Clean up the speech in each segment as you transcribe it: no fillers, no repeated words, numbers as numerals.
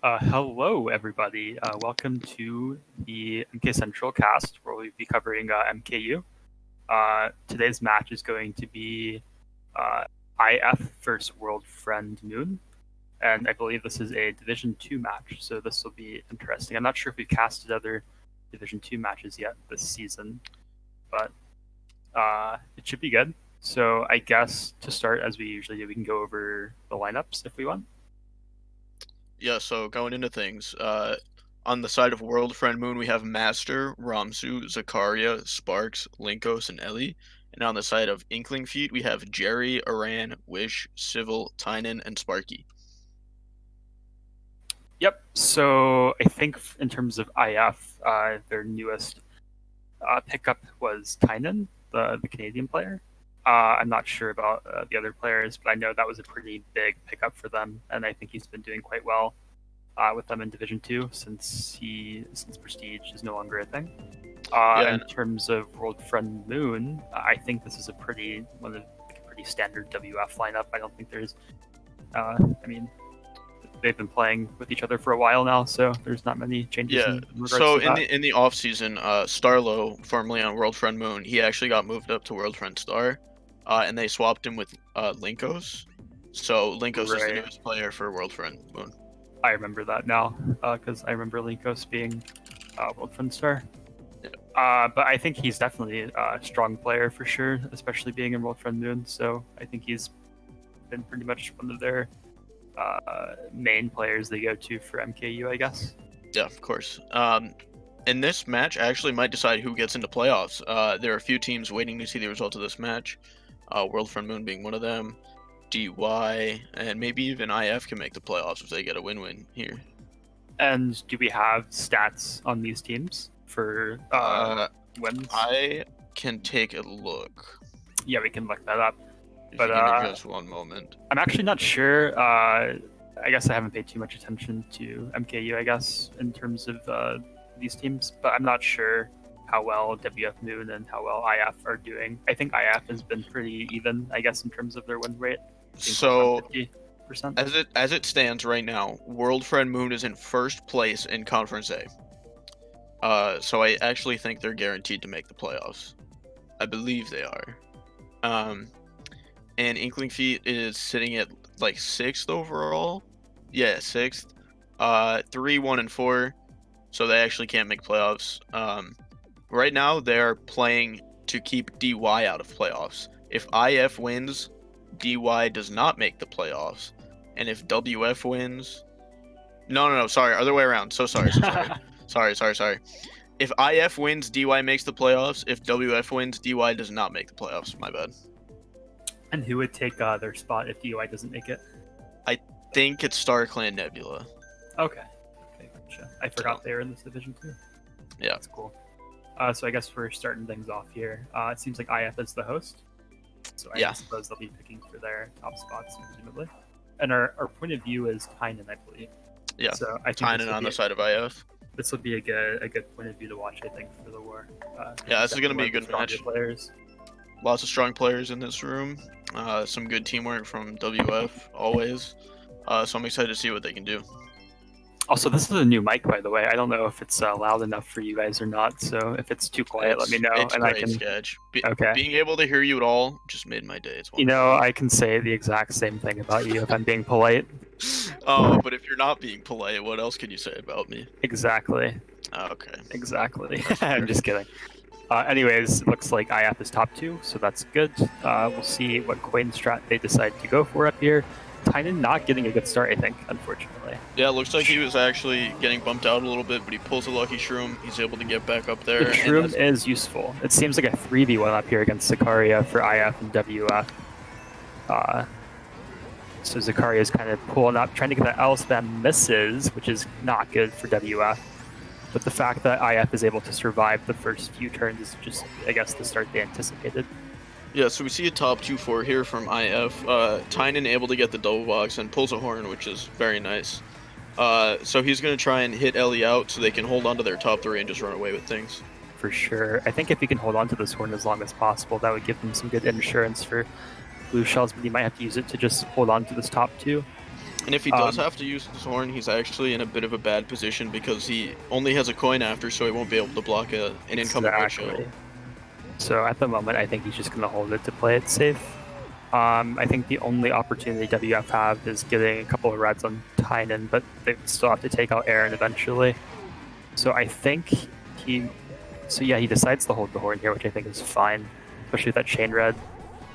Hello, everybody. Welcome to the MK Central cast, where we'll be covering MKU. Today's match is going to be uh, IF versus World Friend Moon, and I believe this is a Division 2 match, so this will be interesting. I'm not sure if we've casted other Division 2 matches yet this season, but it should be good. So I guess to start, as we usually do, we can go over the lineups if we want. Yeah, so going into things, on the side of World Friend Moon, we have Master, Ramsu, Zakaria, Sparks, Linkos, and Ellie. And on the side of Inkling Feet, we have Jerry, Aran, Wish, Civil, Tynan, and Sparky. Yep. So I think in terms of IF, their newest pickup was Tynan, the Canadian player. I'm not sure about the other players, but I know that was a pretty big pickup for them, and I think he's been doing quite well with them in Division 2 since Prestige is no longer a thing. In terms of World Friend Moon, I think this is a pretty standard WF lineup. I don't think there's, they've been playing with each other for a while now, so there's not many changes. Yeah. In regards So to that. in the off season, Starlo, formerly on World Friend Moon, he actually got moved up to World Friend Star, and they swapped him with Linkos. So Linkos is the newest player for World Friend Moon. I remember that now, because I remember Linkos being World Friend Star. Yeah. But I think he's definitely a strong player for sure, especially being in World Friend Moon. So I think he's been pretty much one of their main players they go to for MKU, I guess. Yeah, of course. And this match actually might decide who gets into playoffs. There are a few teams waiting to see the result of this match. World Friend Moon being one of them. DY, and maybe even IF can make the playoffs if they get a win-win here. And do we have stats on these teams for wins? I can take a look. Yeah, we can look that up. But give me just one moment. I'm actually not sure. I guess I haven't paid too much attention to MKU, I guess, in terms of these teams, but I'm not sure how well WF Moon and how well IF are doing. I think IF has been pretty even, I guess, in terms of their win rate. So 50%. As it stands right now, World Friend Moon is in first place in Conference A. So I actually think they're guaranteed to make the playoffs. I believe they are. And Inkling Feet is sitting at like 6th overall. Yeah, 6th. 3, 1, and 4. So they actually can't make playoffs. Right now they're playing to keep DY out of playoffs. If IF wins, DY does not make the playoffs, and if WF wins, no, sorry, other way around. So sorry. sorry. If IF wins, DY makes the playoffs. If WF wins, DY does not make the playoffs. My bad. And who would take their spot if DY doesn't make it? I think it's Star Clan Nebula. Okay, gotcha. I forgot they were in this division too. Yeah, that's cool. So I guess we're starting things off here. It seems like IF is the host. So I suppose they'll be picking for their top spots, presumably. And our point of view is Tynan, I believe. Yeah, so I think Tynan on the side of IF. This would be a good point of view to watch, I think, for the war. Yeah, this is going to be a good match. Players. Lots of strong players in this room. Some good teamwork from WF, always. So I'm excited to see what they can do. Also, this is a new mic, by the way. I don't know if it's loud enough for you guys or not. So if it's too quiet, let me know. It's and great, I can. Sketch. Okay. Being able to hear you at all just made my day. You know, I can say the exact same thing about you if I'm being polite. Oh, but if you're not being polite, what else can you say about me? Exactly. Okay. Exactly. I'm just kidding. Anyways, looks like IF is top 2, so that's good. We'll see what coin strat they decide to go for up here. Tynan not getting a good start, I think, unfortunately. Yeah, it looks like he was actually getting bumped out a little bit, but he pulls a lucky shroom. He's able to get back up there. The shroom is useful. It seems like a 3v1 up here against Zakaria for IF and WF. So Zakaria is kind of pulling up, trying to get that L spam, misses, which is not good for WF. But the fact that IF is able to survive the first few turns is just, I guess, the start they anticipated. Yeah, so we see a top 2-4 here from IF. Tynan able to get the double box and pulls a horn, which is very nice. So he's going to try and hit Ellie out so they can hold on to their top 3 and just run away with things. For sure. I think if he can hold on to this horn as long as possible, that would give him some good insurance for blue shells, but he might have to use it to just hold on to this top 2. And if he does have to use his horn, he's actually in a bit of a bad position because he only has a coin after, so he won't be able to block an incoming red shell. So at the moment, I think he's just going to hold it to play it safe. I think the only opportunity WF have is getting a couple of reds on Tynan, but they still have to take out Aaron eventually. So I think he decides to hold the horn here, which I think is fine, especially with that chain red.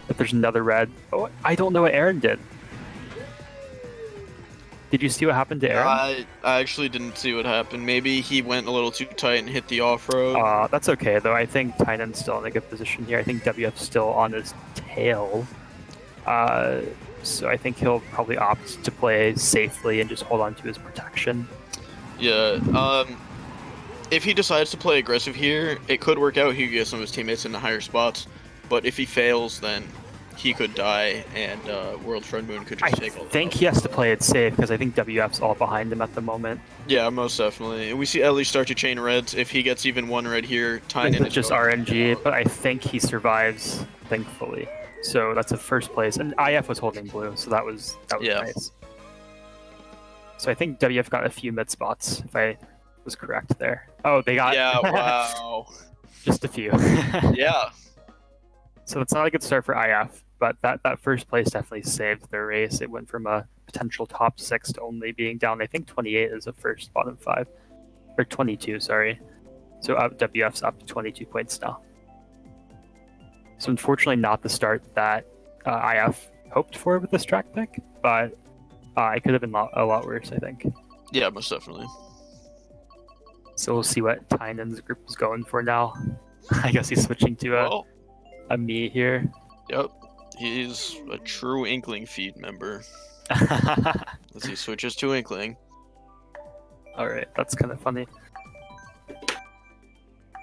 If there's another red, oh, I don't know what Aaron did. Did you see what happened to Aaron? I actually didn't see what happened. Maybe he went a little too tight and hit the off-road. That's okay, though. I think Tynan's still in a good position here. I think WF's still on his tail. So I think he'll probably opt to play safely and just hold on to his protection. Yeah, if he decides to play aggressive here, it could work out. He could get some of his teammates in the higher spots. But if he fails, then he could die, and World Friend Moon could just take all the I think he has to play it safe, because I think WF's all behind him at the moment. Yeah, most definitely. And we see Ellie start to chain reds. If he gets even one red here, Tynan is just RNG, but I think he survives, thankfully. So that's a first place. And IF was holding blue, so that was nice. So I think WF got a few mid spots, if I was correct there. Oh, they got... Yeah, wow. Just a few. Yeah. So it's not a good start for IF, but that first place definitely saved their race. It went from a potential top 6 to only being down, I think 28 is the first bottom 5. Or 22, sorry. So WF's up to 22 points now. So unfortunately not the start that IF hoped for with this track pick, but it could have been a lot worse, I think. Yeah, most definitely. So we'll see what Tynan's group is going for now. I guess he's switching to a me here. Yep, he's a true Inkling feed member. As he switches to Inkling. Alright, that's kind of funny.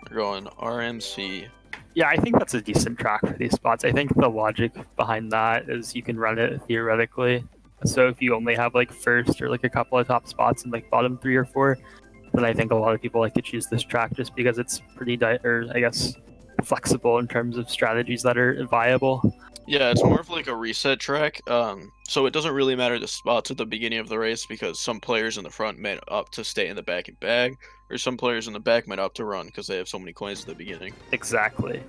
We're going RMC. Yeah, I think that's a decent track for these spots. I think the logic behind that is you can run it theoretically. So if you only have like first or like a couple of top spots in like bottom 3 or 4, then I think a lot of people like to choose this track just because it's pretty, flexible in terms of strategies that are viable. Yeah, it's more of like a reset track. So it doesn't really matter the spots at the beginning of the race because some players in the front might opt to stay in the back and bag, or some players in the back might opt to run because they have so many coins at the beginning. Exactly.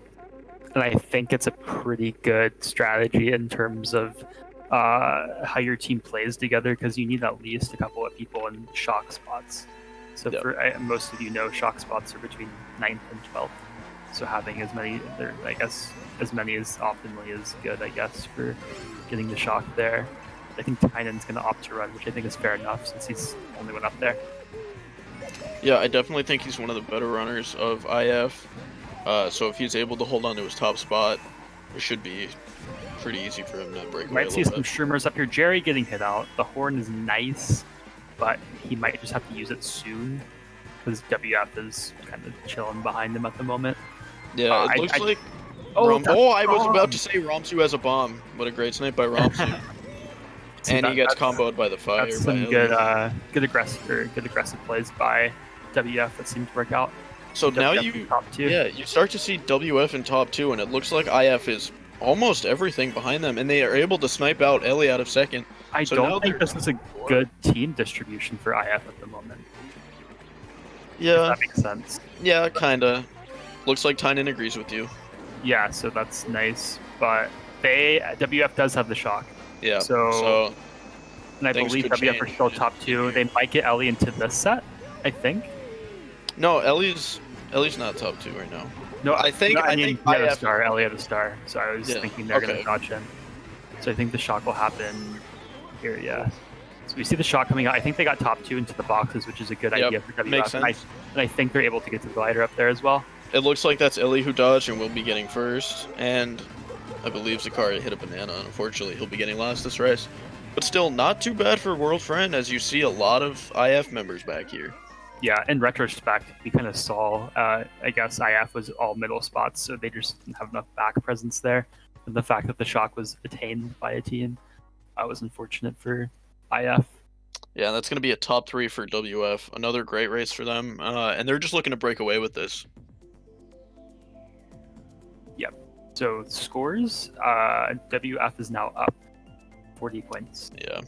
And I think it's a pretty good strategy in terms of how your team plays together, because you need at least a couple of people in shock spots. So for most of you know, shock spots are between 9th and 12th. So having as many as optimally is good, I guess, for getting the shock there. I think Tynan's going to opt to run, which I think is fair enough since he's only went up there. Yeah, I definitely think he's one of the better runners of IF. So if he's able to hold on to his top spot, it should be pretty easy for him to break away. Might see some streamers up here. Jerry getting hit out. The horn is nice, but he might just have to use it soon because WF is kind of chilling behind him at the moment. Yeah, it looks like... I was about to say Ramsu has a bomb. What a great snipe by Ramsu. And he gets comboed by the fire. That's some good aggressive plays by WF that seem to work out. So now you start to see WF in top 2, and it looks like IF is almost everything behind them, and they are able to snipe out Ellie out of second. I don't think this is a good team distribution for IF at the moment. Yeah. If that makes sense. Yeah, kinda. Looks like Tynan agrees with you. Yeah, so that's nice, but WF does have the shock. Yeah. So and I believe WF are still top 2. They might get Ellie into this set, I think. No, Ellie's not top 2 right now. No, I mean, Ellie had a star. So I was thinking they're going to dodge in. So I think the shock will happen here, yeah. So we see the shock coming out. I think they got top 2 into the boxes, which is a good idea for WF. Makes sense. And I think they're able to get to the glider up there as well. It looks like that's Ellie who dodged and will be getting first. And I believe Zakari hit a banana. Unfortunately, he'll be getting last this race. But still, not too bad for World Friend, as you see a lot of IF members back here. Yeah, in retrospect, we kind of saw, I guess IF was all middle spots, so they just didn't have enough back presence there. And the fact that the shock was attained by a team was unfortunate for IF. Yeah, that's going to be a top 3 for WF. Another great race for them, and they're just looking to break away with this. Yep. So scores, WF is now up 40 points. Yeah.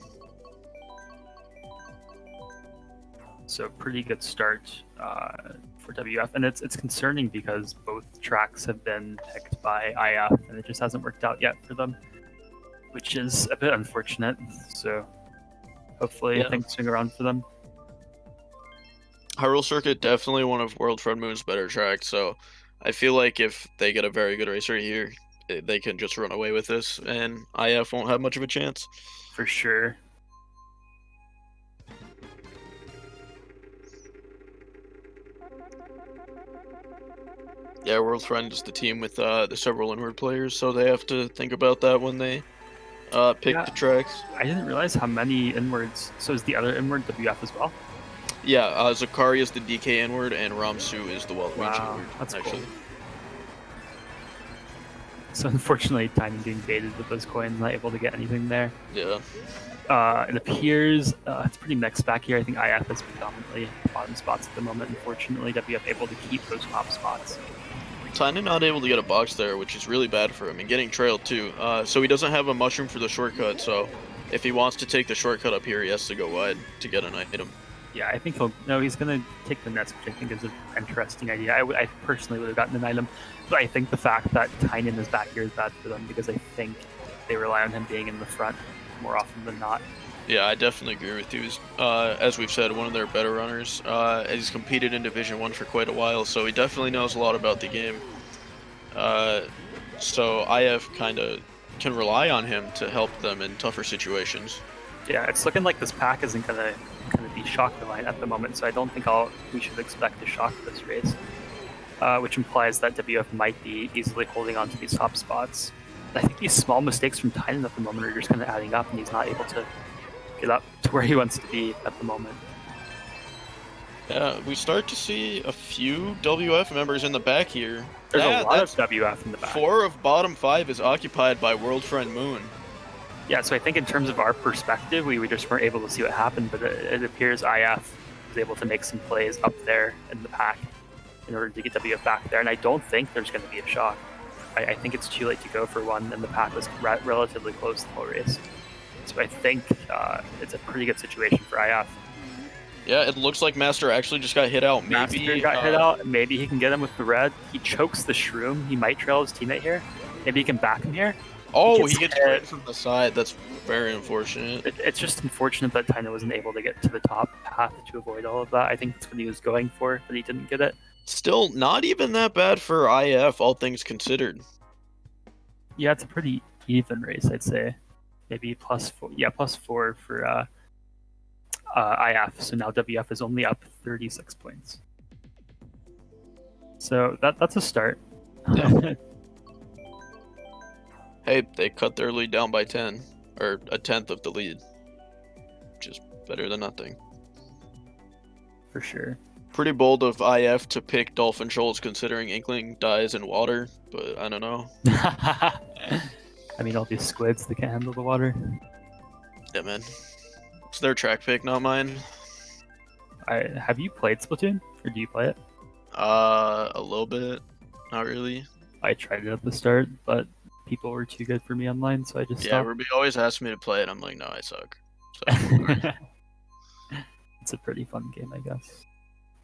So pretty good start for WF, and it's concerning because both tracks have been picked by IF, and it just hasn't worked out yet for them, which is a bit unfortunate. So hopefully things swing around for them. Hyrule Circuit, definitely one of World Friend Moon's better tracks, so I feel like if they get a very good racer here, they can just run away with this, and IF won't have much of a chance. For sure. Yeah, World Friend is the team with the several inward players, so they have to think about that when they pick the tracks. I didn't realize how many inwards. So is the other inward WF as well? Yeah, Zakari is the DK inward, and Ramsu is the Waluigi inward. That's actually. cool. So unfortunately, Tynan being baited with those coins, not able to get anything there. Yeah. It appears it's pretty mixed back here. I think IF is predominantly bottom spots at the moment. Unfortunately, WF able to keep those top spots. Tynan not able to get a box there, which is really bad for him, and getting trailed too. So he doesn't have a mushroom for the shortcut, so if he wants to take the shortcut up here, he has to go wide to get an item. Yeah, I think he's going to take the nest, which I think is an interesting idea. I personally would have gotten an item, but I think the fact that Tynan is back here is bad for them because I think they rely on him being in the front more often than not. Yeah, I definitely agree with you. As we've said, one of their better runners. He's competed in Division 1 for quite a while, so he definitely knows a lot about the game. So IF kind of can rely on him to help them in tougher situations. Yeah, it's looking like this pack isn't going to be shock divine at the moment, so I don't think we should expect a shock this race, which implies that WF might be easily holding on to these top spots. I think these small mistakes from Tynan at the moment are just kind of adding up, and he's not able to get up to where he wants to be at the moment. Yeah, we start to see a few WF members in the back here. There's a lot of WF in the back. 4 of bottom 5 is occupied by World Friend Moon. Yeah, so I think in terms of our perspective, we just weren't able to see what happened, but it appears IF was able to make some plays up there in the pack in order to get WF back there, and I don't think there's going to be a shock. I think it's too late to go for one, and the pack was relatively close the whole race. So I think it's a pretty good situation for IF. Yeah, it looks like Master actually just got hit out. Master got hit out. Maybe he can get him with the red. He chokes the shroom. He might trail his teammate here. Maybe he can back him here. Oh, he gets hit from the side. That's very unfortunate. It's just unfortunate that Tynan wasn't able to get to the top path to avoid all of that. I think that's what he was going for, but he didn't get it. Still, not even that bad for IF, all things considered. Yeah, it's a pretty even race, I'd say. Maybe +4. Yeah, +4 for IF. So now WF is only up 36 points. So that's a start. Yeah. Hey, they cut their lead down by 10, or a tenth of the lead, which is better than nothing. For sure. Pretty bold of IF to pick Dolphin Shoals considering Inkling dies in water, but I don't know. I mean, all these squids, they can't handle the water. Yeah, man. It's their track pick, not mine. Have you played Splatoon, or do you play it? A little bit. Not really. I tried it at the start, but people were too good for me online, so I just stopped. Ruby always asks me to play it. I'm like, no, I suck. So, it's a pretty fun game, I guess.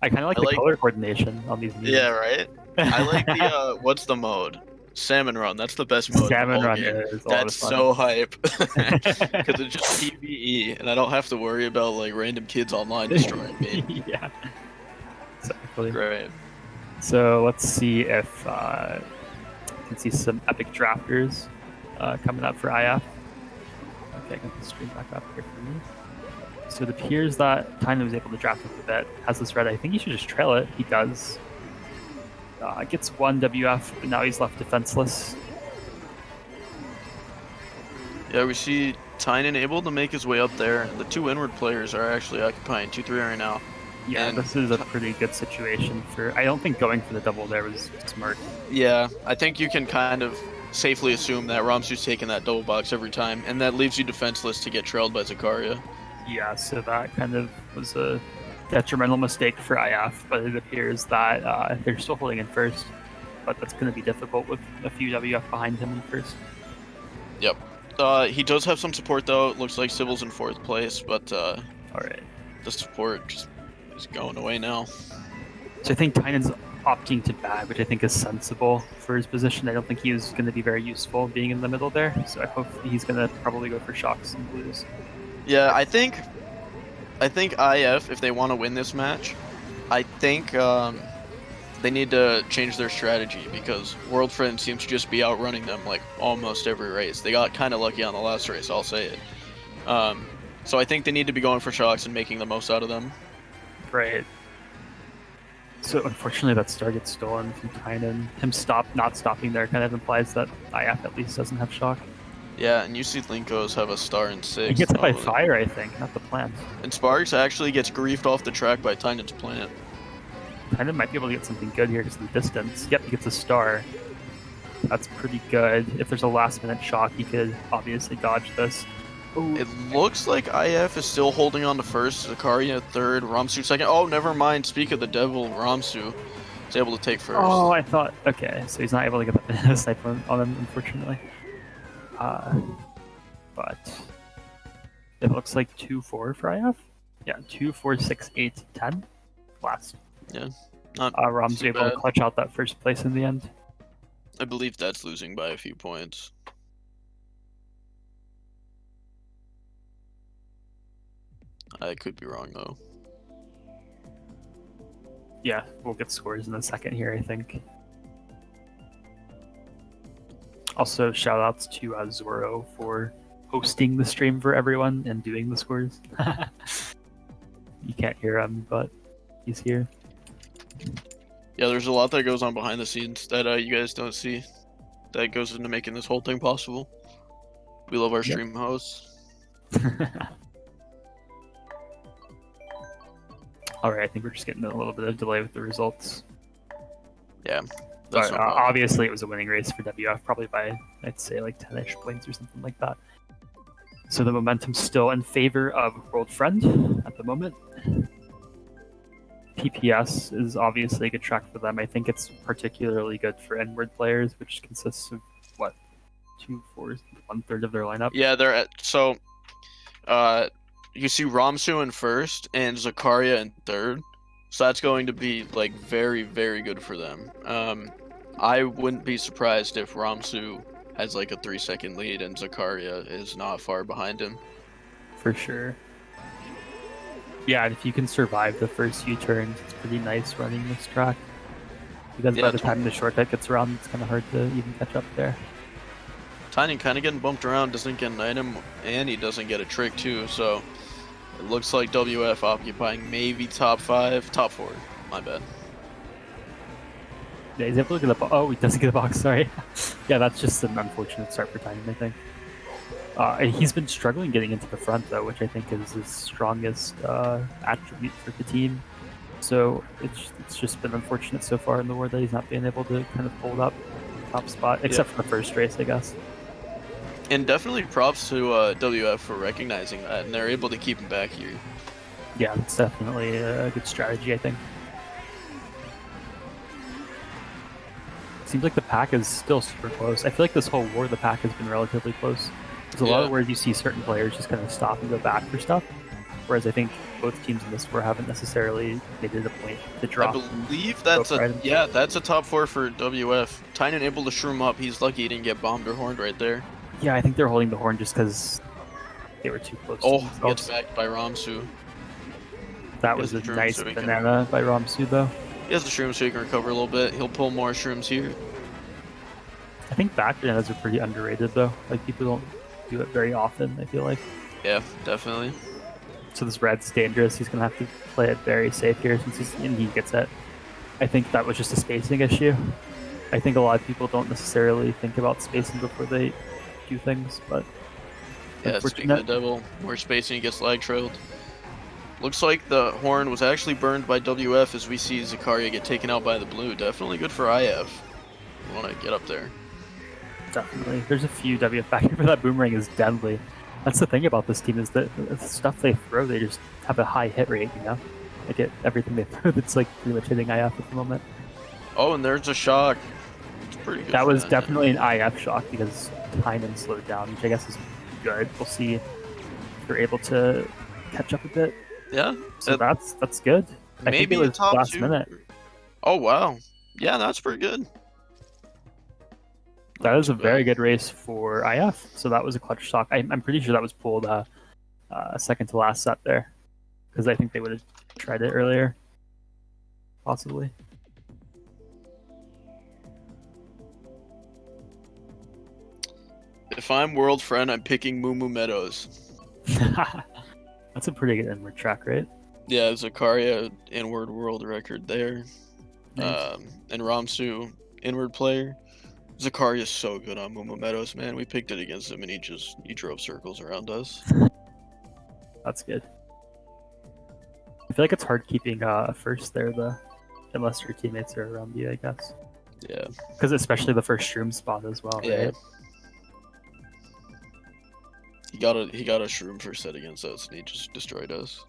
I kind of like the color coordination on these moves. Yeah, right? I like the, what's the mode? Salmon Run. That's the best mode. Salmon Run is a lot of fun. That's so hype. Because it's just PvE, and I don't have to worry about, like, random kids online destroying me. Yeah. Exactly. Right. So let's see if you can see some epic drafters coming up for IF. Okay, I got the stream back up here for me. So it appears that Tynan was able to draft with a bit. Has this red. I think he should just trail it. He does. Gets one WF, but now he's left defenseless. Yeah, we see Tynan able to make his way up there. The two inward players are actually occupying 2-3 right now. Yeah, and this is a pretty good situation for... I don't think going for the double there was smart. Yeah, I think you can kind of safely assume that Ramsu's taking that double box every time, and that leaves you defenseless to get trailed by Zakaria. Yeah, so that kind of was a detrimental mistake for IF, but it appears that they're still holding in first, but that's going to be difficult with a few WF behind him in first. Yep. He does have some support, though. It looks like Civil's in 4th place, but all right, the support just He's going away now. So I think Tynan's opting to bag, which I think is sensible for his position. I don't think he was going to be very useful being in the middle there. So I hope he's going to probably go for shocks and blues. Yeah, I think IF, if they want to win this match, I think they need to change their strategy because World Friend seems to just be outrunning them like almost every race. They got kind of lucky on the last race, I'll say it. So I think they need to be going for shocks and making the most out of them. Right. So unfortunately that star gets stolen from Tynan. Him not stopping there kind of implies that IF at least doesn't have shock. Yeah, and you see Linkos have a star in 6. He gets hit by fire, I think, not the plant. And Sparks actually gets griefed off the track by Tynan's plant. Tynan might be able to get something good here because of the distance. Yep, he gets a star. That's pretty good. If there's a last-minute shock, he could obviously dodge this. Ooh. It looks like IF is still holding on to first, Zakaria third, Ramsu second. Oh, never mind. Speak of the devil, Ramsu is able to take first. Oh, I thought... Okay, so he's not able to get the snipe on him, unfortunately. But it looks like 2-4 for IF. Yeah, 2, 4, 6, 8, 10. Last. Yeah. Not Ram's able to clutch out that first place in the end. I believe that's losing by a few points. I could be wrong though. Yeah, we'll get scores in a second here, I think. Also, shout outs to Zoro for hosting the stream for everyone and doing the scores. You can't hear him, but he's here. Yeah, there's a lot that goes on behind the scenes that you guys don't see that goes into making this whole thing possible. We love our stream hosts. Alright, I think we're just getting a little bit of delay with the results. Yeah. But obviously it was a winning race for WF, probably by, I'd say, like 10-ish points or something like that. So the momentum's still in favor of World Friend at the moment. PPS is obviously a good track for them. I think it's particularly good for N-word players, which consists of, what, 2/4, 1/3 of their lineup? Yeah, they're at, so, you see Ramsu in first and Zakaria in third. So that's going to be, like, very, very good for them. I wouldn't be surprised if Ramsu has, like, a 3-second lead and Zakaria is not far behind him. For sure. Yeah, and if you can survive the first few turns, it's pretty nice running this track. Because by the time the shortcut gets around, it's kind of hard to even catch up there. Tynan kind of getting bumped around, doesn't get an item, and he doesn't get a trick too, so it looks like WF occupying maybe top 4, my bad. Yeah, he's able to get a box. Oh, he doesn't get a box, sorry. Yeah, that's just an unfortunate start for Tynan, I think. He's been struggling getting into the front, though, which I think is his strongest attribute for the team. So it's just been unfortunate so far in the war that he's not been able to kind of hold up top spot, except for the first race, I guess. And definitely props to WF for recognizing that, and they're able to keep him back here. Yeah, that's definitely a good strategy, I think. Seems like the pack is still super close. I feel like this whole war, the pack has been relatively close. There's a lot of where you see certain players just kind of stop and go back for stuff, whereas I think both teams in this war haven't necessarily made it a point to drop. I believe that's that's a top 4 for WF. Tynan able to shroom up. He's lucky he didn't get bombed or horned right there. Yeah, I think they're holding the horn just because they were too close. Oh, he gets backed by Ramsu. That was a nice banana by Ramsu, though. He has the shrooms so he can recover a little bit. He'll pull more shrooms here. I think back bananas are pretty underrated, though. Like, people don't do it very often, I feel like. Yeah, definitely. So this red's dangerous. He's going to have to play it very safe here since he gets it. I think that was just a spacing issue. I think a lot of people don't necessarily think about spacing before they do things, but yeah, speaking of the devil, more spacing, he gets lag trailed. Looks like the horn was actually burned by WF as we see Zakaria get taken out by the blue. Definitely good for IF. You want to get up there. Definitely. There's a few WF back here, but that boomerang is deadly. That's the thing about this team is that the stuff they throw, they just have a high hit rate, you know? Like everything they throw that's like pretty much hitting IF at the moment. Oh, and there's a shock. It's pretty good. That was definitely an IF shock because Tynan slowed down, which I guess is good. We'll see if they're able to catch up a bit. Yeah. So that's good. I think it Maybe a was top last 2. minute. Oh wow, yeah, that's pretty good. That is a very good race for IF. So that was a clutch stock. I'm pretty sure that was pulled second to last set there, because I think they would have tried it earlier, possibly. If I'm world friend, I'm picking Moo Meadows. That's a pretty good inward track, right? Yeah, Zakaria inward world record there. Nice. And Ramsu inward player. Zakaria is so good on Moo Meadows, man. We picked it against him and he drove circles around us. That's good. I feel like it's hard keeping first there, though, unless your teammates are around you, I guess. Yeah. Because especially the first shroom spot as well, Yeah. right? He got a shroom first set against us and he just destroyed us.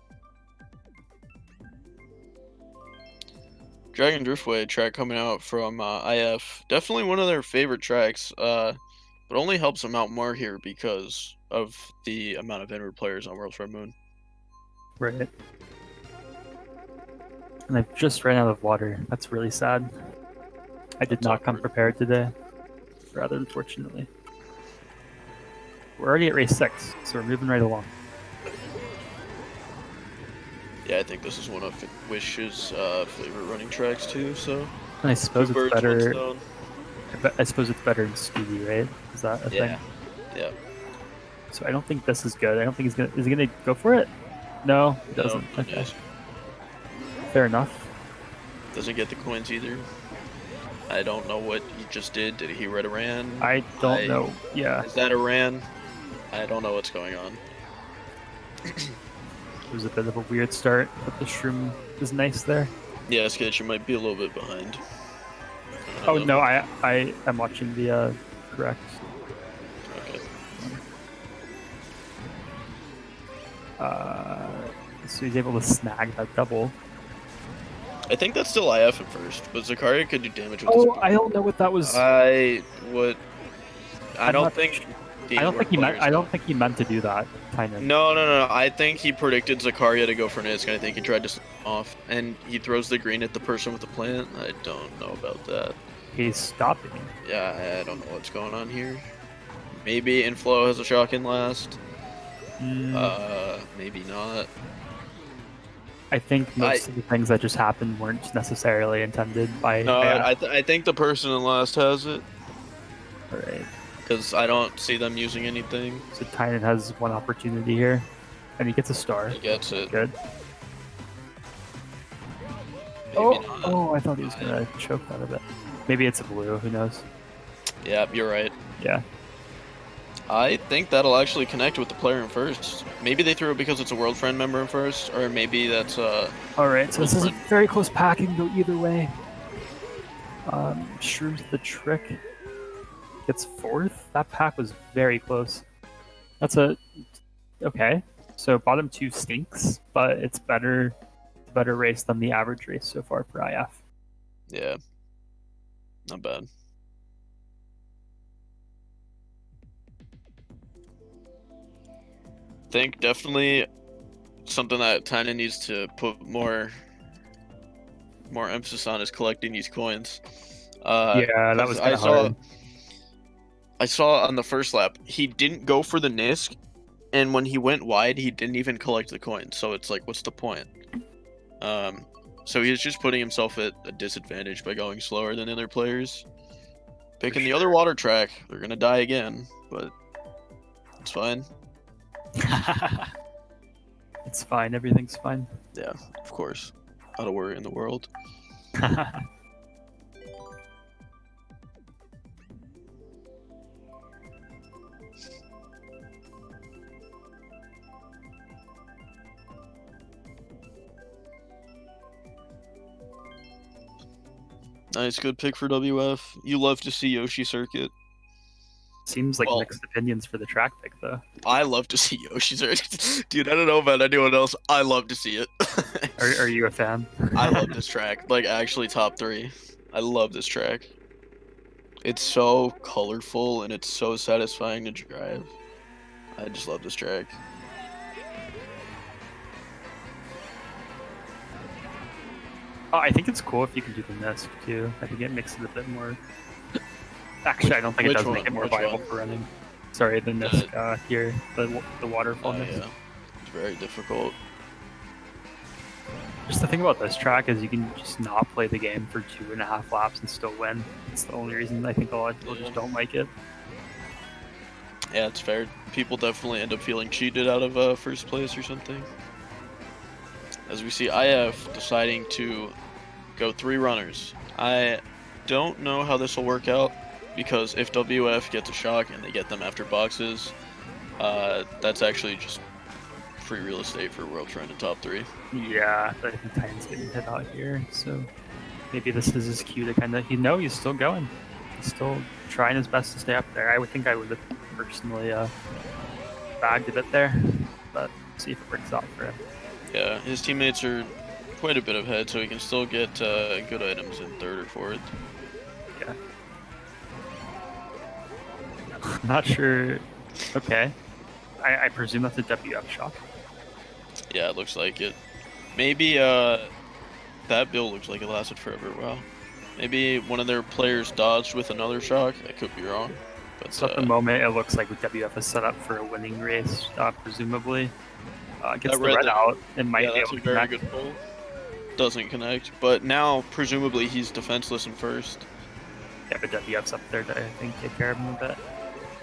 Dragon Driftway track coming out from IF. Definitely one of their favorite tracks, but only helps them out more here because of the amount of inward players on World's Red Moon. Right. And I've just ran out of water. That's really sad. I did not come prepared today, rather unfortunately. We're already at race 6, so we're moving right along. Yeah, I think this is one of Wish's favorite running tracks too. So. And I suppose it's better. I suppose it's better in Stevie, right? Is that a thing? Yeah. So I don't think this is good. I don't think he's gonna. Is he gonna go for it? No, he doesn't. No, Okay. Fair enough. Doesn't get the coins either. I don't know what he just did. Did he red a ran? I don't know. Yeah. Is that a ran? I don't know what's going on. It was a bit of a weird start, but the shroom is nice there. Yeah, Sketch, you might be a little bit behind. Oh no, I am watching the correct. Okay. So he's able to snag that double. I think that's still IF at first, but Zakaria could do damage with Oh, I don't know what that was. I don't think he meant to do that, Tynan. No. I think he predicted Zakaria to go for Nisk, and I think he tried to slip off, and he throws the green at the person with the plant. I don't know about that. He's stopping. Yeah, I don't know what's going on here. Maybe Inflow has a shock in last. Maybe not. I think most of the things that just happened weren't necessarily intended by. No, I think the person in last has it. Alright. Because I don't see them using anything. So Tynan has one opportunity here, and he gets a star. He gets it. Good. Maybe I thought he was gonna choke that a bit. Maybe it's a blue. Who knows? Yeah, you're right. Yeah. I think that'll actually connect with the player in first. Maybe they threw it because it's a World Friend member in first, or maybe that's Alright, so this is a very close pack. It can go either way. Shrooms the trick. Gets fourth. That pack was very close. That's okay. So bottom 2 stinks, but it's a better race than the average race so far for IF. Yeah. Not bad. I think definitely something that Tynan needs to put more emphasis on is collecting these coins. Yeah, that was kind of hard. I saw on the first lap, he didn't go for the Nisk, and when he went wide, he didn't even collect the coins. So it's like, what's the point? So he's just putting himself at a disadvantage by going slower than other players. Picking the other water track, they're gonna die again, but it's fine. It's fine. Everything's fine. Yeah, of course. Not a worry in the world. Nice, good pick for WF. You love to see Yoshi circuit. Seems like mixed opinions for the track pick, though. I love to see Yoshi circuit. Dude, I don't know about anyone else. I love to see it. Are you a fan? I love this track. Like, actually top 3. I love this track. It's so colorful and it's so satisfying to drive. I just love this track. I think it's cool if you can do the misc too. I think it makes it a bit more. Actually, I don't think it does make it more viable for running. Sorry, the misc here, the waterfall misc. Yeah, it's very difficult. Just the thing about this track is you can just not play the game for 2.5 laps and still win. It's the only reason I think a lot of people just don't like it. Yeah, it's fair. People definitely end up feeling cheated out of first place or something. As we see IF deciding to go 3 runners. I don't know how this will work out, because if WF gets a shock and they get them after boxes, that's actually just free real estate for World Trend in top 3. Yeah, I think Tynan's getting hit out here, so maybe this is his cue to kind of, he's still going. He's still trying his best to stay up there. I would think I would have personally bagged a bit there, but see if it works out for him. Yeah, his teammates are quite a bit ahead, so he can still get good items in 3rd or 4th. Yeah. I'm not sure. Okay. I presume that's a WF shock. Yeah, it looks like it. Maybe that build looks like it lasted forever. Wow. Maybe one of their players dodged with another shock. I could be wrong. But so at the moment, it looks like WF is set up for a winning race, presumably. Gets the red out, it might be able to connect. Good pull. Doesn't connect, but now presumably he's defenseless in first. Yeah, but WF's up there to, I think, take care of him a bit.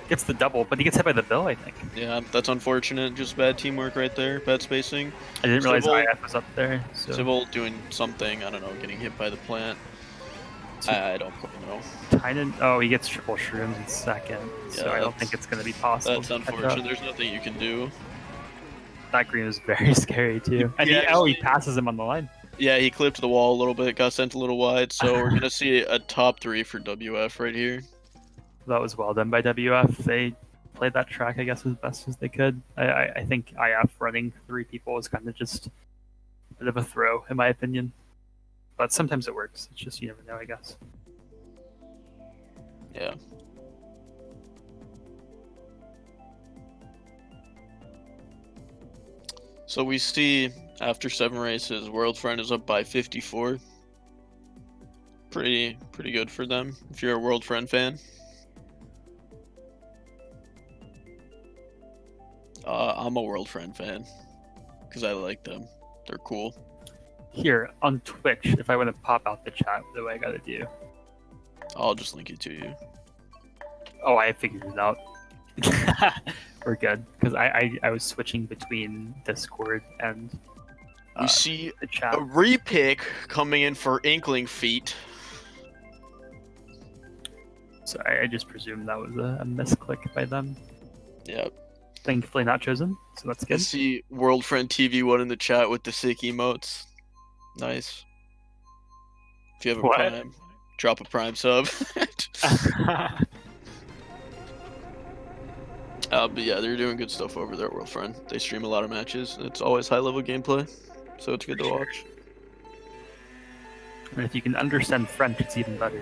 Gets the double, but he gets hit by the bill, I think. Yeah, that's unfortunate. Just bad teamwork right there. Bad spacing. I didn't realize IF was up there. So. Civil doing something, I don't know, getting hit by the plant. I don't quite know. Tynan, oh, he gets triple shrooms in second, yeah, so I don't think it's going to be possible. That's unfortunate. There's nothing you can do. That green was very scary too. And yeah, he passes him on the line. Yeah, he clipped the wall a little bit, got sent a little wide, so we're going to see a top 3 for WF right here. That was well done by WF. They played that track, I guess, as best as they could. I think IF running 3 people was kind of just a bit of a throw, in my opinion. But sometimes it works. It's just you never know, I guess. Yeah. So we see after 7 races, World Friend is up by 54. Pretty good for them if you're a World Friend fan. I'm a World Friend fan because I like them. They're cool. Here on Twitch, if I want to pop out the chat, what do I gotta do? I'll just link it to you. Oh, I figured it out. We're good because I was switching between Discord and we see the chat. A repick coming in for Inkling feet. So I just presumed that was a misclick by them. Yep. Thankfully not chosen, so that's good. I see World Friend TV1 in the chat with the sick emotes. Nice. If you have a Prime, drop a Prime sub. But yeah, they're doing good stuff over there at World Friend. They stream a lot of matches. It's always high-level gameplay, so it's good to watch. And if you can understand French, it's even better.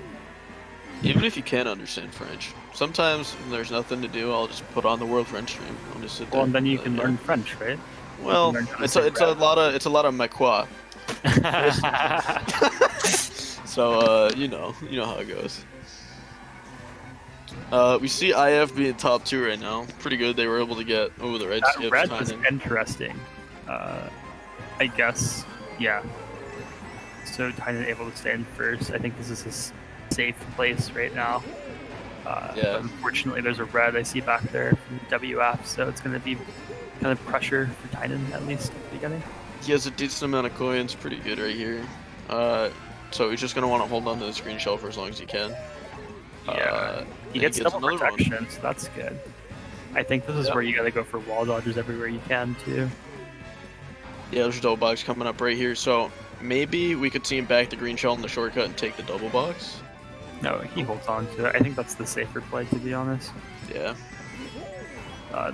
Even if you can't understand French, sometimes when there's nothing to do, I'll just put on the World Friend stream. I'll just sit there. Well, and then you can learn French, right? Well, it's a lot of MKU. So you know how it goes. We see IF being top 2 right now. Pretty good. They were able to get over the red skips. Red is interesting. I guess, yeah. So Tynan able to stay in first. I think this is his safe place right now. Yeah. But unfortunately, there's a red I see back there from WF, so it's going to be kind of pressure for Tynan at least at the beginning. He has a decent amount of coins. Pretty good right here. So he's just going to want to hold on to the screen shell for as long as he can. Yeah, he gets double protection, so that's good. I think this is where you gotta go for wall dodges everywhere you can, too. Yeah, there's a double box coming up right here, so maybe we could see him back the green shell in the shortcut and take the double box. No, he holds on to it. I think that's the safer play, to be honest. Yeah.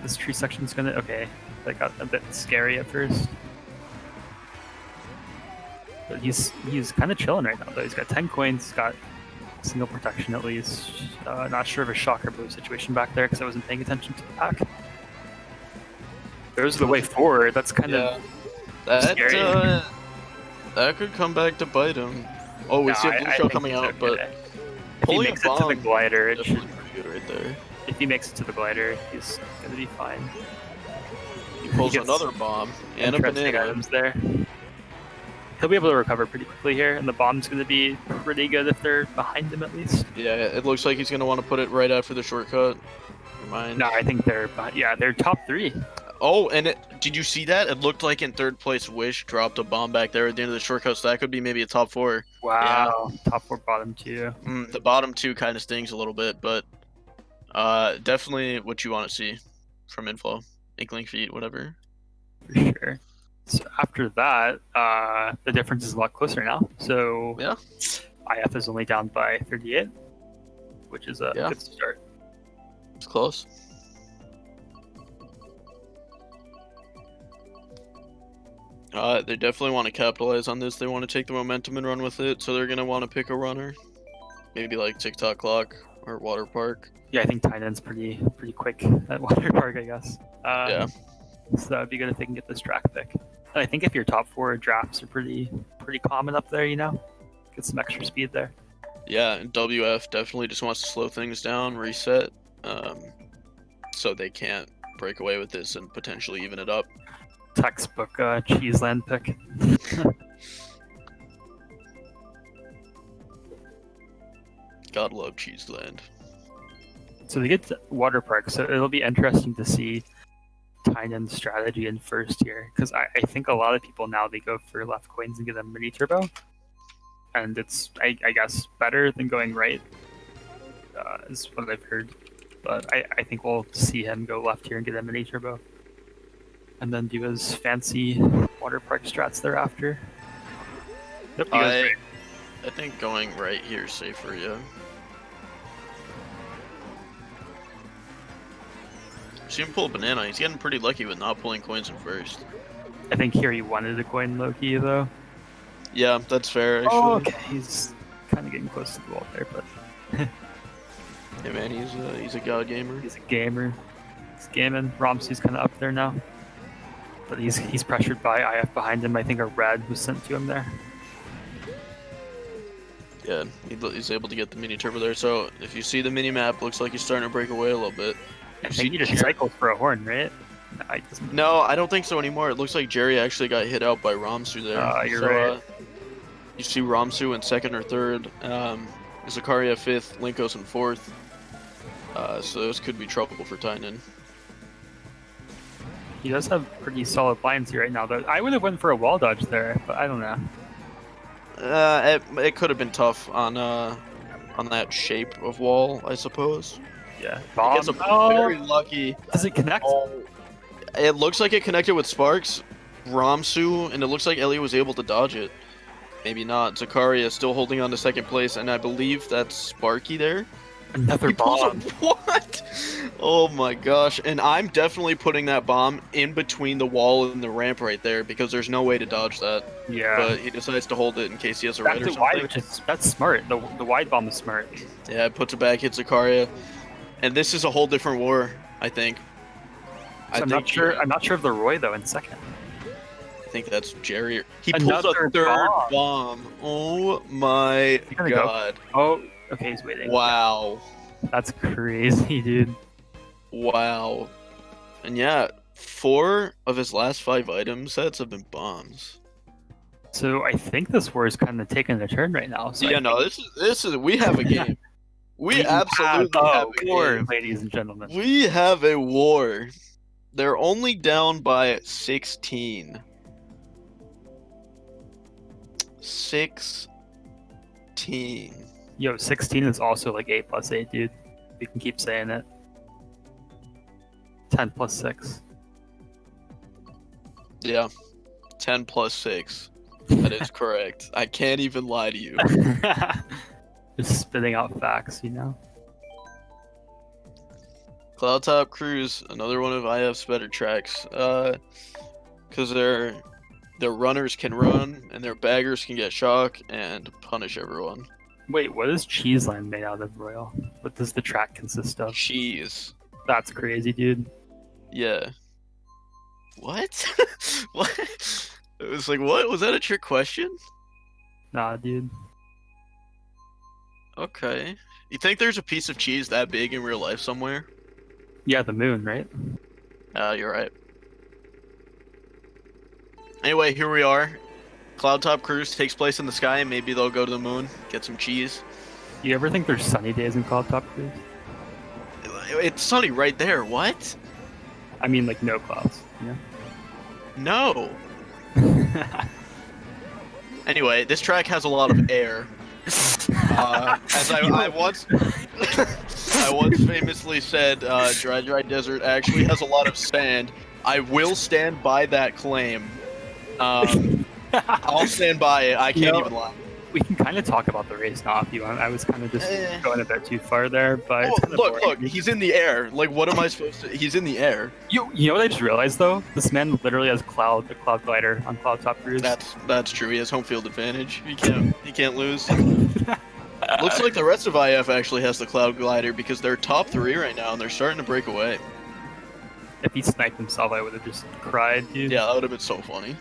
This tree section's gonna... Okay, that got a bit scary at first. But he's kind of chilling right now, though. He's got 10 coins, he's got single protection at least. Not sure of a shock or blue situation back there because I wasn't paying attention to the pack. There's the way forward. That's kind of scary. That could come back to bite him. Oh, we see a blue shell coming out, but if he pulling a makes it to the bomb glider, it definitely should. pretty good right there. If he makes it to the glider, he's gonna be fine. He pulls gets another bomb and a Interesting banana. items there. He'll be able to recover pretty quickly here, and the bomb's gonna be pretty good if they're behind him at least. Yeah, it looks like he's gonna want to put it right after the shortcut. Never mind. No, I think they're yeah, they're top 3. Oh, and did you see that? It looked like in third place, Wish dropped a bomb back there at the end of the shortcut, so that could be maybe a top 4. Wow, yeah. Top 4, bottom 2. The bottom 2 kind of stings a little bit, but definitely what you want to see from Inflow. Inkling feet, whatever. For sure. So after that, the difference is a lot closer now. So yeah, IF is only down by 38, which is a good start. It's close. They definitely want to capitalize on this. They want to take the momentum and run with it, so they're going to want to pick a runner. Maybe like TikTok Clock or Water Park. Yeah, I think Tynan's pretty quick at Water Park, I guess. Yeah. So that would be good if they can get this track pick. And I think if your top 4 drafts are pretty common up there, you know? Get some extra speed there. Yeah, and WF definitely just wants to slow things down, reset, so they can't break away with this and potentially even it up. Textbook Cheeseland pick. God love Cheeseland. So they get to Water Park, so it'll be interesting to see Tynan's strategy in first here, because I think a lot of people now, they go for left coins and get a mini turbo, and it's I guess better than going right, is what I've heard. But I think we'll see him go left here and get a mini turbo, and then do his fancy Water Park strats thereafter. Yep, I think going right here is safer, yeah. See him pull a banana. He's getting pretty lucky with not pulling coins in first. I think here he wanted a coin low-key, though. Yeah, that's fair, actually. Oh, okay. He's kind of getting close to the wall there, but... Yeah, man, he's a god gamer. He's a gamer. He's gaming. Romsey's kind of up there now. But he's pressured by IF behind him. I think a red was sent to him there. Yeah, he's able to get the mini turbo there. So if you see the mini map, looks like he's starting to break away a little bit. I think he just cycled for a horn, right? No, I don't think so anymore. It looks like Jerry actually got hit out by Romsu there. You're right. You see Romsu in second or third, Zakaria fifth, Linkos in fourth. So this could be trouble for Tynan. He does have pretty solid lines here right now, though. I would have went for a wall dodge there, but I don't know. It could have been tough on that shape of wall, I suppose. Yeah. Bomb. He gets very lucky. Does it connect? It looks like it connected with Sparks, Romsu, and it looks like Ellie was able to dodge it. Maybe not. Zakaria still holding on to second place, and I believe that's Sparky there. Another bomb. What? Oh my gosh. And I'm definitely putting that bomb in between the wall and the ramp right there, because there's no way to dodge that. Yeah. But he decides to hold it in case he has a red or something. Wide, that's smart. The wide bomb is smart. Yeah, it puts it back, hits Zakaria. And this is a whole different war, I think. So I'm not sure of the Roy though in second. I think that's Jerry. He pulls a third bomb. Oh my god. Oh, okay, he's waiting. Wow. That's crazy, dude. Wow. And yeah, 4 of his last 5 item sets have been bombs. So I think this war is kind of taking a turn right now. So yeah, this is we have a game. We absolutely have a war, game. Ladies and gentlemen. We have a war. They're only down by 16. 16. Yo, 16 is also like 8 plus 8, dude. We can keep saying it. 10 plus 6. Yeah. 10 plus 6. That is correct. I can't even lie to you. Just spitting out facts, you know? Cloud Top Cruise, another one of IF's better tracks. Because their runners can run, and their baggers can get shock and punish everyone. Wait, what is Cheeseland made out of, Royal? What does the track consist of? Cheese. That's crazy, dude. Yeah. What? What? It was like, what? Was that a trick question? Nah, dude. Okay. You think there's a piece of cheese that big in real life somewhere? Yeah, the moon, right? You're right. Anyway, here we are. Cloud Top Cruise takes place in the sky, and maybe they'll go to the moon, get some cheese. You ever think there's sunny days in Cloud Top Cruise? It's sunny right there. What? I mean, like no clouds. Yeah. No. Anyway, this track has a lot of air. As I once famously said, Dry Desert actually has a lot of sand. I will stand by that claim. I'll stand by it. I can't even lie. We can kind of talk about the race now if you want. I was kind of just going a bit too far there, but look, he's in the air. Like, what am I supposed to? He's in the air. You know what I just realized though? This man literally has a cloud glider on Cloud Top Cruise. That's true. He has home field advantage. He can't lose. Looks like the rest of IF actually has the cloud glider because they're top 3 right now and they're starting to break away. If he sniped himself, I would have just cried, dude. Yeah, that would have been so funny.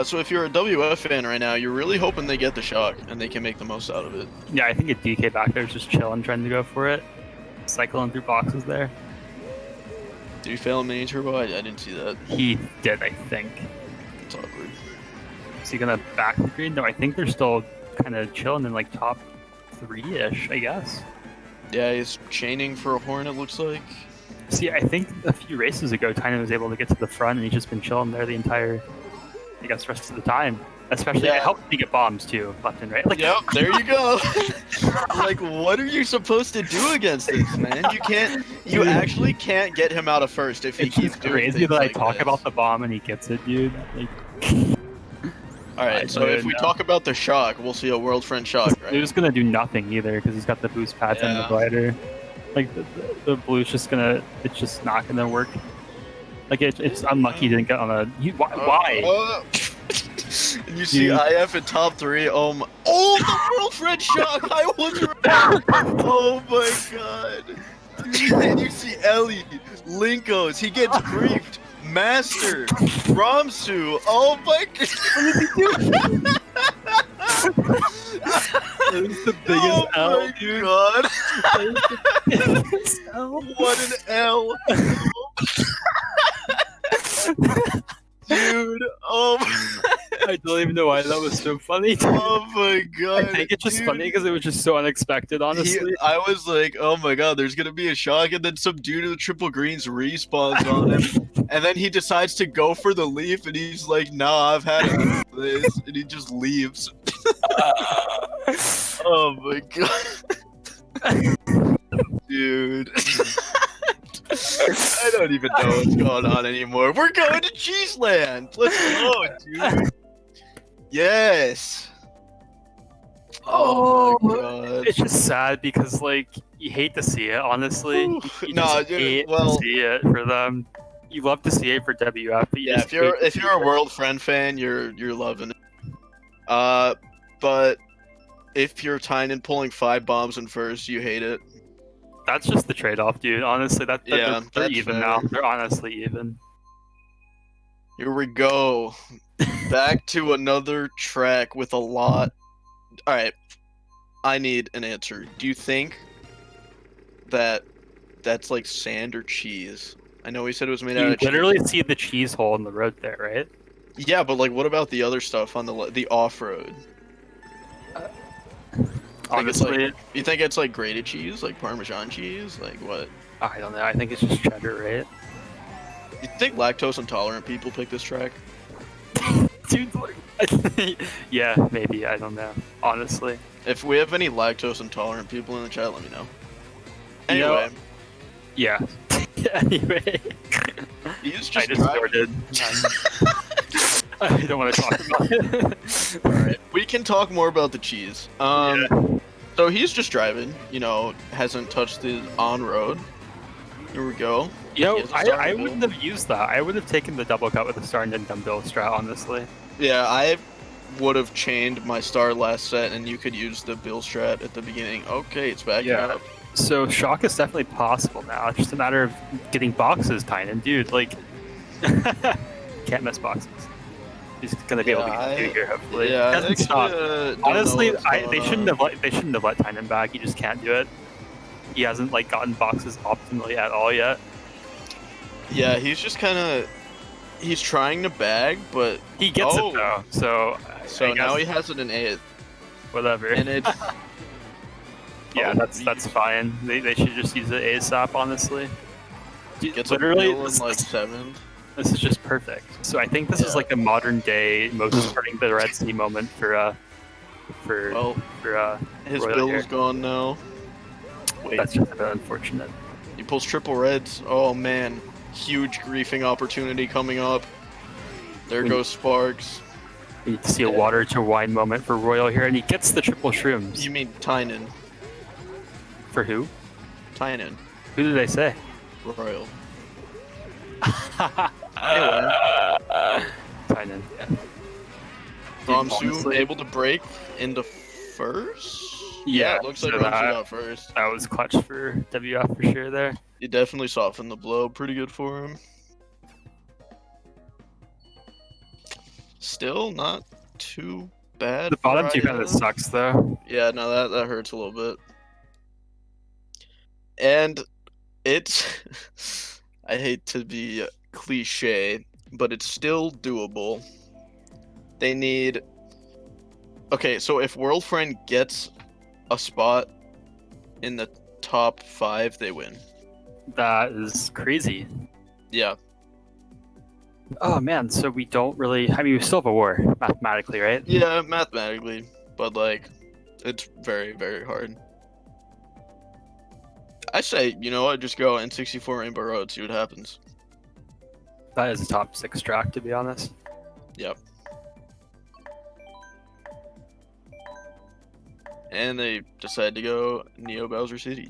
So if you're a WF fan right now, you're really hoping they get the shock and they can make the most out of it. Yeah, I think a DK back there is just chilling, trying to go for it. Cycling through boxes there. Did he fail a mini turbo? I didn't see that. He did, I think. It's awkward. Is he gonna back the green? No, I think they're still kind of chilling in like top 3-ish, I guess. Yeah, he's chaining for a horn, it looks like. See, I think a few races ago, Tynan was able to get to the front, and he's just been chilling there the entire, I guess, rest of the time. Especially, it helped me get bombs too, left and right. Like, yep, there you go. Like, what are you supposed to do against this, man? You actually can't get him out of first if he keeps doing crazy things that like I talk this. about the bomb and he gets it, dude. Like, all right, so if we talk about the shock, we'll see a world friend shock, right? It's gonna do nothing either because he's got the boost pads and the glider. Like the blue's just gonna, it's just not gonna work. Like it's unlucky he didn't get on a. Why? And you see IF in top 3. Oh, the world friend shock! I was right. Oh my god! And you see Ellie, Linkos. He gets briefed. Master, Ramsu. Oh my god! What is he doing? That is the biggest L, dude. God. That is the biggest L. What an L! Dude, I don't even know why that was so funny. Oh my god! I think it's just funny because it was just so unexpected, honestly. I was like, oh my god, there's gonna be a shock, and then some dude with triple greens respawns on him, and then he decides to go for the leaf, and he's like, nah, I've had enough of this, and he just leaves. Oh my god. Dude. I don't even know what's going on anymore. We're going to Cheeseland! Let's go, dude! Yes! Oh my god. It's just sad because, like, you hate to see it, honestly. You hate to see it for them. You love to see it for WF, but yeah, if you're a World Friend fan, you're loving it. But if you're Tynan pulling 5 bombs in first, you hate it. That's just the trade-off, dude. Honestly, they're even fair. now. They're honestly even. Here we go. Back to another track with a lot. Alright. I need an answer. Do you think that that's like sand or cheese? I know he said it was made out of cheese. You literally see the cheese hole in the road there, right? Yeah, but like, what about the other stuff on the off-road? Honestly, you think it's like grated cheese, like Parmesan cheese, like what? I don't know. I think it's just cheddar, right? You think lactose intolerant people pick this track? Dude, yeah, maybe. I don't know. Honestly, if we have any lactose intolerant people in the chat, let me know. Anyway, yeah. Anyway, he's just distorted. I don't want to talk about it. Alright, we can talk more about the cheese. So he's just driving, hasn't touched the on-road. Here we go. I wouldn't have used that. I would have taken the double cut with the star and then done bill strat, honestly. Yeah, I would have chained my star last set, and you could use the bill strat at the beginning. Okay, it's back up. So shock is definitely possible now. It's just a matter of getting boxes, Tynan. Dude, like, can't miss boxes. He's gonna be able to get two here, hopefully. Yeah, He doesn't stop. don't Honestly, know what's they going on. they shouldn't have let Tynan back. He just can't do it. He hasn't like gotten boxes optimally at all yet. Yeah, he's just kind of he's trying to bag, but He gets it though. So so I now he guess, has it in 8th, whatever. and it's yeah, that's fine. They should just use it ASAP, honestly. gets Literally, a in like 7th. This is just perfect. So I think this is like a modern day Moses parting the Red Sea moment for his Royal bill here. is gone now. Wait, That's just a bit unfortunate. he pulls triple reds. Oh man, huge griefing opportunity coming up. There goes Sparks. We need to see a water to wine moment for Royal here, and he gets the triple shrooms. You mean Tynan? For who? Tynan. Who did I say? Royal. Tynan. Yeah. Ramsu able to break into first? Yeah, it looks like so Ramsu got first. That was clutch for WF for sure there. He definitely softened the blow. Pretty good for him. Still not too bad. The bottom two kind of sucks though. Yeah, no, that hurts a little bit. And it's I hate to be cliche, but it's still doable. They need okay, so if World Friend gets a spot in the top 5, they win. That is crazy. Yeah. Oh man, so we don't really. I mean, we still have a war mathematically, right? Yeah, mathematically, but like, it's very, very hard. I say, you know what? Just go N64 Rainbow Road, see what happens. That is a top 6 track, to be honest. Yep. And they decide to go Neo Bowser City.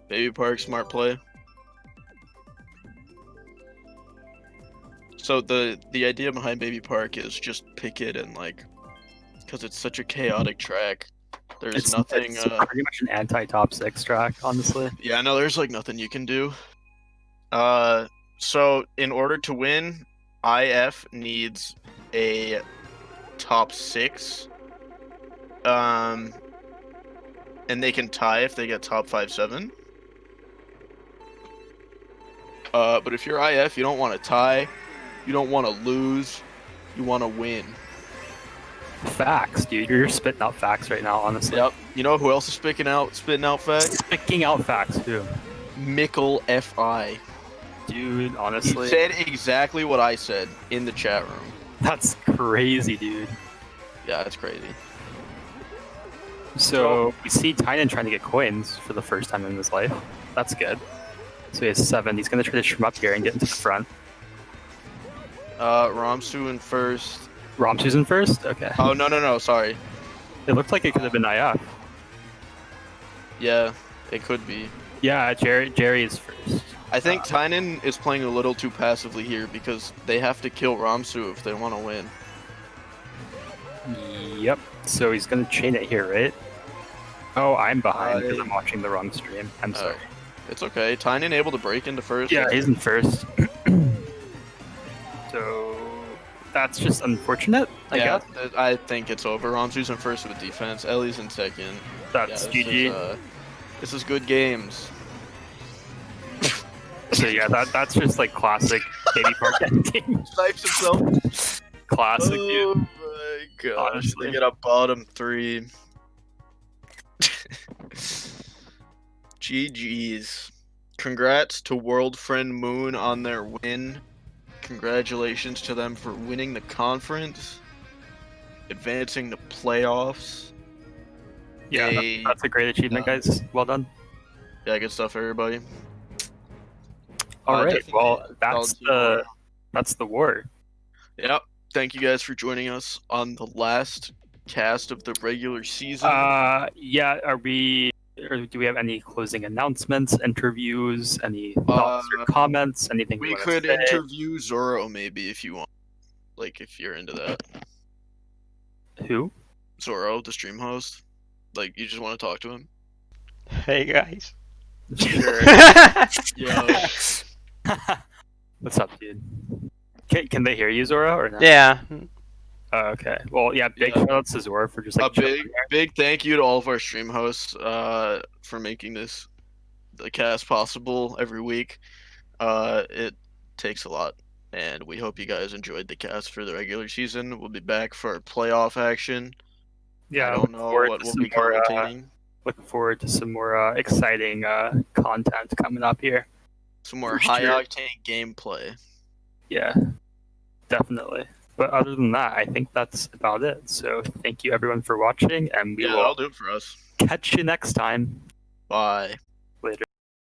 Baby Park, smart play. So the idea behind Baby Park is just pick it and like, because it's such a chaotic track. There's nothing. It's pretty much an anti-top 6 track, honestly. Yeah, no, there's like nothing you can do. So in order to win, IF needs a top 6. And they can tie if they get top 5-7. But if you're IF, you don't want to tie. You don't want to lose. You want to win. Facts, dude. You're spitting out facts right now, honestly. Yep. You know who else is spitting out facts? Spitting out facts, too. Mickle FI. Dude, honestly. He said exactly what I said in the chat room. That's crazy, dude. Yeah, that's crazy. So we see Tynan trying to get coins for the first time in his life. That's good. So he has 7. He's going to try to shrim up here and get into the front. Ramsu in first. Ramsu's in first? Okay. Oh, no, sorry. It looked like it could have been IF. Yeah, it could be. Yeah, Jerry is first. I think Tynan is playing a little too passively here because they have to kill Ramsu if they want to win. Yep. So he's going to chain it here, right? Oh, I'm behind because I'm watching the wrong stream. I'm sorry. It's okay. Tynan able to break into first? Yeah, he's in first. So that's just unfortunate, I guess. I think it's over. Ramsu's in first with defense. Ellie's in second. That's GG. This is good games. So yeah, that's just like classic Baby Park ending. Snipes himself. Classic, Oh dude. my gosh. Honestly. They get a bottom 3. GG's. Congrats to World Friend Moon on their win. Congratulations to them for winning the conference, advancing to playoffs. Yeah, that's a great achievement, guys. Well done. Yeah, good stuff, everybody. All right, well, that's the war. Yep. Thank you guys for joining us on the last cast of the regular season. Yeah, or do we have any closing announcements, interviews, any thoughts or comments, anything we could interview Zoro maybe if you want, like if you're into that. Who? Zoro, the stream host. Like you just want to talk to him. Hey guys. Sure. Yo. What's up, dude? Can they hear you, Zoro, or not? Yeah. Okay. Well, yeah. Big shout outs to Zora for just A like chilling here. big thank you to all of our stream hosts for making the cast possible every week. It takes a lot, and we hope you guys enjoyed the cast for the regular season. We'll be back for play-off action. Yeah. I don't know what we'll be commentating. Looking forward to some more exciting content coming up here. Some more for sure. high-octane gameplay. Yeah, definitely. But other than that, I think that's about it. So thank you everyone for watching, and we will That'll do it for us. catch you next time. Bye.